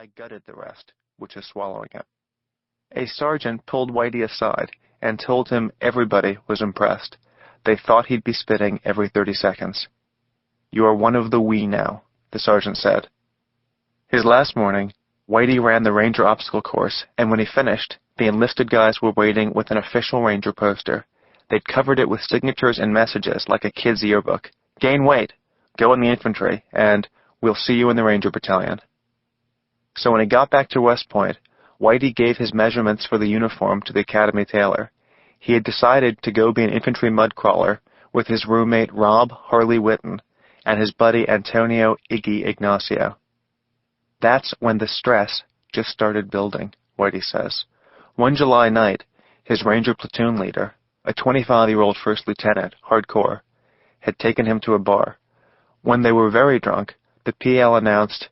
I gutted the rest, which is swallowing it. A sergeant pulled Whitey aside and told him everybody was impressed. They thought he'd be spitting every 30 seconds. "You are one of the we now," the sergeant said. His last morning, Whitey ran the Ranger obstacle course, and when he finished, the enlisted guys were waiting with an official Ranger poster. They'd covered it with signatures and messages like a kid's yearbook. "Gain weight, go in the infantry," and "We'll see you in the Ranger Battalion." So when he got back to West Point, Whitey gave his measurements for the uniform to the academy tailor. He had decided to go be an infantry mudcrawler with his roommate Rob Harley Witten and his buddy Antonio Iggy Ignacio. That's when the stress just started building, Whitey says. One July night, his Ranger platoon leader, a 25-year-old first lieutenant, hardcore, had taken him to a bar. When they were very drunk, the PL announced,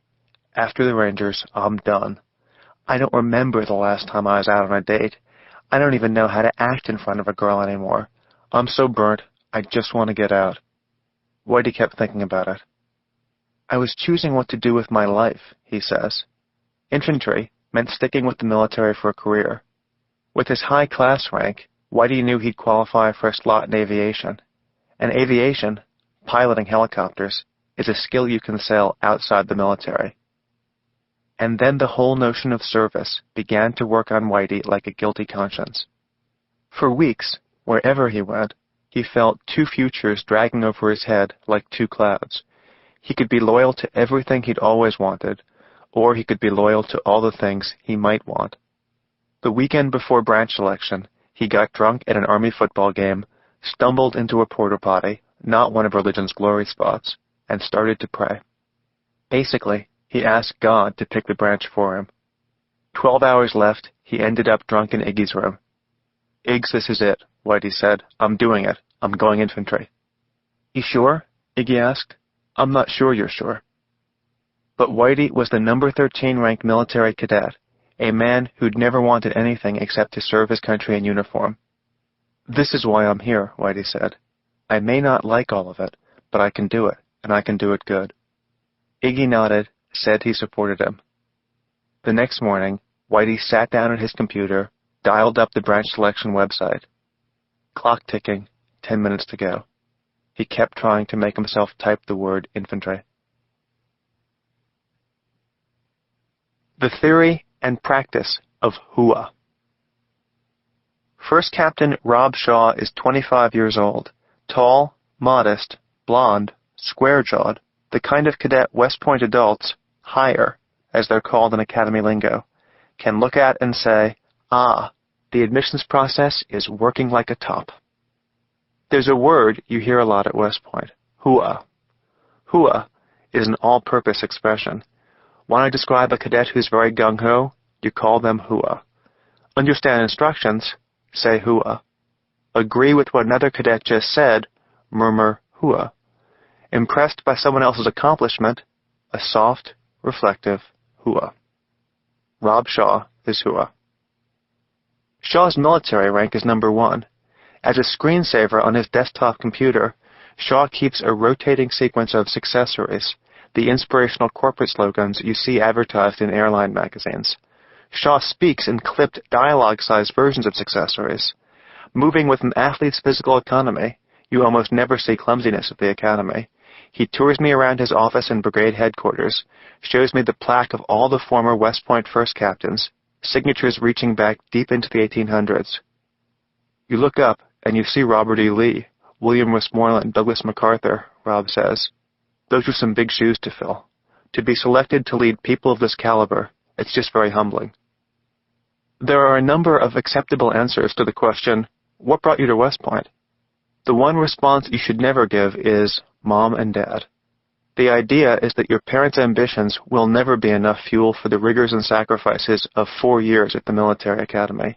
"After the Rangers, I'm done. I don't remember the last time I was out on a date. I don't even know how to act in front of a girl anymore. I'm so burnt, I just want to get out." Whitey kept thinking about it. "I was choosing what to do with my life," he says. Infantry meant sticking with the military for a career. With his high class rank, Whitey knew he'd qualify for a slot in aviation. And aviation, piloting helicopters, is a skill you can sell outside the military. And then the whole notion of service began to work on Whitey like a guilty conscience. For weeks, wherever he went, he felt two futures dragging over his head like two clouds. He could be loyal to everything he'd always wanted, or he could be loyal to all the things he might want. The weekend before branch selection, he got drunk at an Army football game, stumbled into a porta potty, not one of religion's glory spots, and started to pray. Basically, he asked God to pick the branch for him. 12 hours left, he ended up drunk in Iggy's room. "Iggs, this is it," Whitey said. "I'm doing it. I'm going infantry." "You sure?" Iggy asked. "I'm not sure you're sure." But Whitey was the number 13 ranked military cadet, a man who'd never wanted anything except to serve his country in uniform. "This is why I'm here," Whitey said. "I may not like all of it, but I can do it, and I can do it good." Iggy nodded, said he supported him. The next morning, Whitey sat down at his computer, dialed up the branch selection website. Clock ticking, 10 minutes to go. He kept trying to make himself type the word infantry. The theory and practice of huah. First Captain Rob Shaw is 25 years old, tall, modest, blonde, square-jawed, the kind of cadet West Point adults, higher, as they're called in academy lingo, can look at and say, "Ah, the admissions process is working like a top." There's a word you hear a lot at West Point, huah. Huah is an all-purpose expression. Want to describe a cadet who's very gung-ho? You call them huah. Understand instructions? Say huah. Agree with what another cadet just said? Murmur huah. Impressed by someone else's accomplishment? A soft, reflective huah. Rob Shaw is huah. Shaw's military rank is number 1. As a screensaver on his desktop computer, Shaw keeps a rotating sequence of successories, the inspirational corporate slogans you see advertised in airline magazines. Shaw speaks in clipped dialogue-sized versions of successories. Moving with an athlete's physical economy, you almost never see clumsiness at the academy. He tours me around his office and brigade headquarters, shows me the plaque of all the former West Point first captains, signatures reaching back deep into the 1800s. You look up, and you see Robert E. Lee, William Westmoreland, Douglas MacArthur, Rob says. Those are some big shoes to fill. To be selected to lead people of this caliber, it's just very humbling. There are a number of acceptable answers to the question, what brought you to West Point? The one response you should never give is, Mom and Dad. The idea is that your parents' ambitions will never be enough fuel for the rigors and sacrifices of 4 years at the military academy.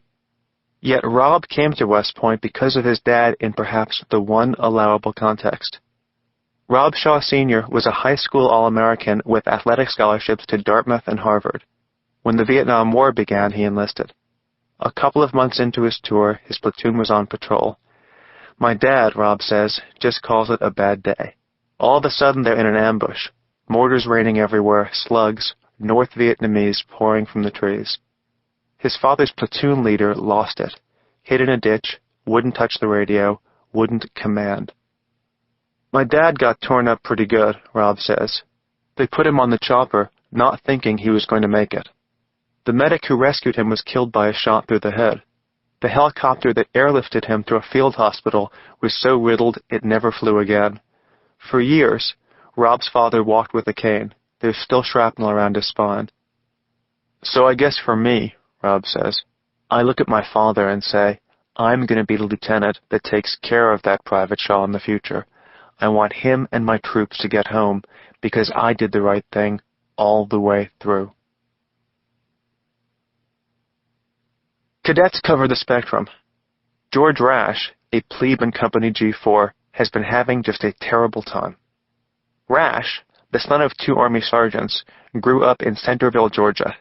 Yet Rob came to West Point because of his dad in perhaps the one allowable context. Rob Shaw Sr. was a high school All-American with athletic scholarships to Dartmouth and Harvard. When the Vietnam War began, he enlisted. A couple of months into his tour, his platoon was on patrol. My dad, Rob says, just calls it a bad day. All of a sudden, they're in an ambush. Mortars raining everywhere, slugs, North Vietnamese pouring from the trees. His father's platoon leader lost it, hid in a ditch, wouldn't touch the radio, wouldn't command. My dad got torn up pretty good, Rob says. They put him on the chopper, not thinking he was going to make it. The medic who rescued him was killed by a shot through the head. The helicopter that airlifted him to a field hospital was so riddled it never flew again. For years, Rob's father walked with a cane. There's still shrapnel around his spine. So I guess for me, Rob says, I look at my father and say, I'm going to be the lieutenant that takes care of that Private Shaw in the future. I want him and my troops to get home because I did the right thing all the way through. Cadets cover the spectrum. George Rash, a plebe in Company G4, has been having just a terrible time. Rash, the son of 2 Army sergeants, grew up in Centerville, Georgia.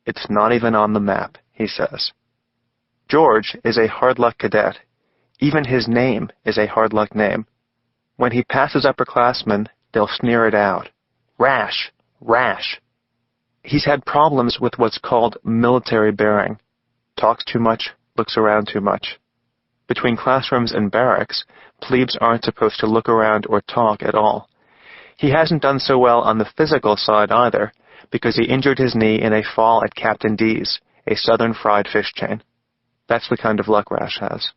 It's not even on the map, he says. George is a hard-luck cadet. Even his name is a hard-luck name. When he passes upperclassmen, they'll sneer it out. Rash, Rash. He's had problems with what's called military bearing. Talks too much, looks around too much. Between classrooms and barracks, plebes aren't supposed to look around or talk at all. He hasn't done so well on the physical side either, because he injured his knee in a fall at Captain D's, a southern fried fish chain. That's the kind of luck Rash has.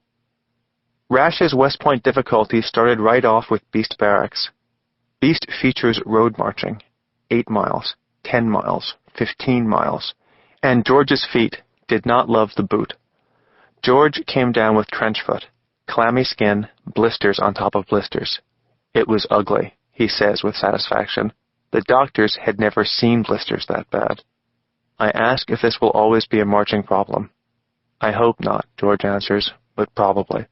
Rash's West Point difficulties started right off with Beast Barracks. Beast features road marching, 8 miles, 10 miles, 15 miles, and George's feet did not love the boot. George came down with trench foot, clammy skin, blisters on top of blisters. It was ugly, he says with satisfaction. The doctors had never seen blisters that bad. I ask if this will always be a marching problem. I hope not, George answers, but probably.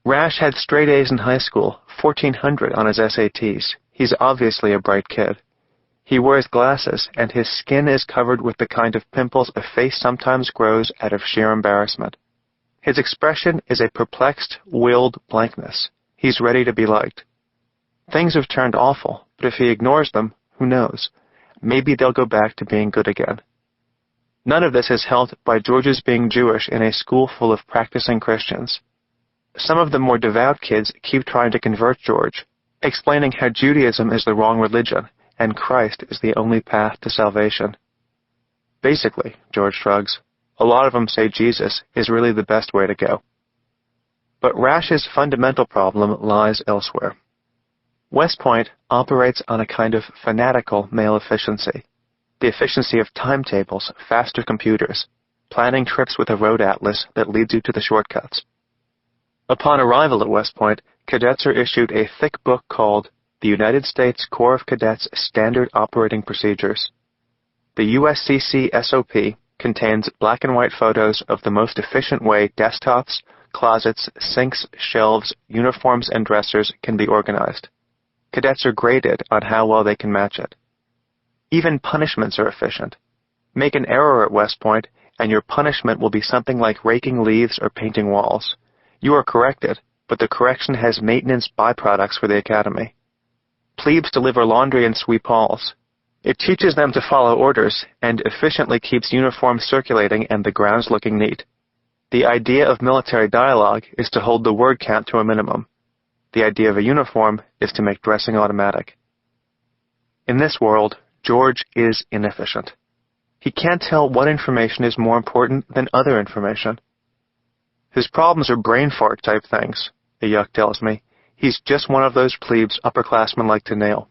Rash had straight A's in high school, 1,400 on his SATs. He's obviously a bright kid. He wears glasses, and his skin is covered with the kind of pimples a face sometimes grows out of sheer embarrassment. His expression is a perplexed, willed blankness. He's ready to be liked. Things have turned awful, but if he ignores them, who knows? Maybe they'll go back to being good again. None of this is helped by George's being Jewish in a school full of practicing Christians. Some of the more devout kids keep trying to convert George, explaining how Judaism is the wrong religion, and Christ is the only path to salvation. Basically, George shrugs, a lot of them say Jesus is really the best way to go. But Rash's fundamental problem lies elsewhere. West Point operates on a kind of fanatical male efficiency. The efficiency of timetables, faster computers, planning trips with a road atlas that leads you to the shortcuts. Upon arrival at West Point, cadets are issued a thick book called The United States Corps of Cadets Standard Operating Procedures. The USCC SOP contains black and white photos of the most efficient way desktops, closets, sinks, shelves, uniforms, and dressers can be organized. Cadets are graded on how well they can match it. Even punishments are efficient. Make an error at West Point, and your punishment will be something like raking leaves or painting walls. You are corrected, but the correction has maintenance byproducts for the academy. Plebes deliver laundry and sweep halls. It teaches them to follow orders and efficiently keeps uniforms circulating and the grounds looking neat. The idea of military dialogue is to hold the word count to a minimum. The idea of a uniform is to make dressing automatic. In this world, George is inefficient. He can't tell what information is more important than other information. His problems are brain fart type things, the yuck tells me. He's just one of those plebes upperclassmen like to nail.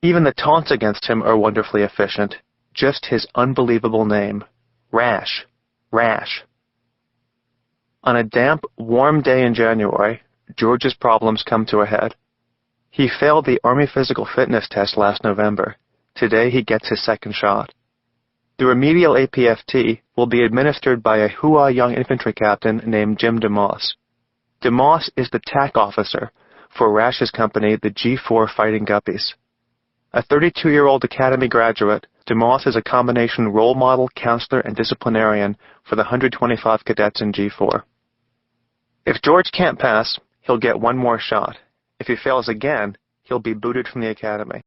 Even the taunts against him are wonderfully efficient. Just his unbelievable name. Rash. Rash. On a damp, warm day in January, George's problems come to a head. He failed the Army Physical Fitness test last November. Today he gets his second shot. The remedial APFT will be administered by a huah young infantry captain named Jim DeMoss. DeMoss is the TAC officer for Rash's company, the G4 Fighting Guppies. A 32-year-old academy graduate, DeMoss is a combination role model, counselor, and disciplinarian for the 125 cadets in G4. If George can't pass, he'll get one more shot. If he fails again, he'll be booted from the academy.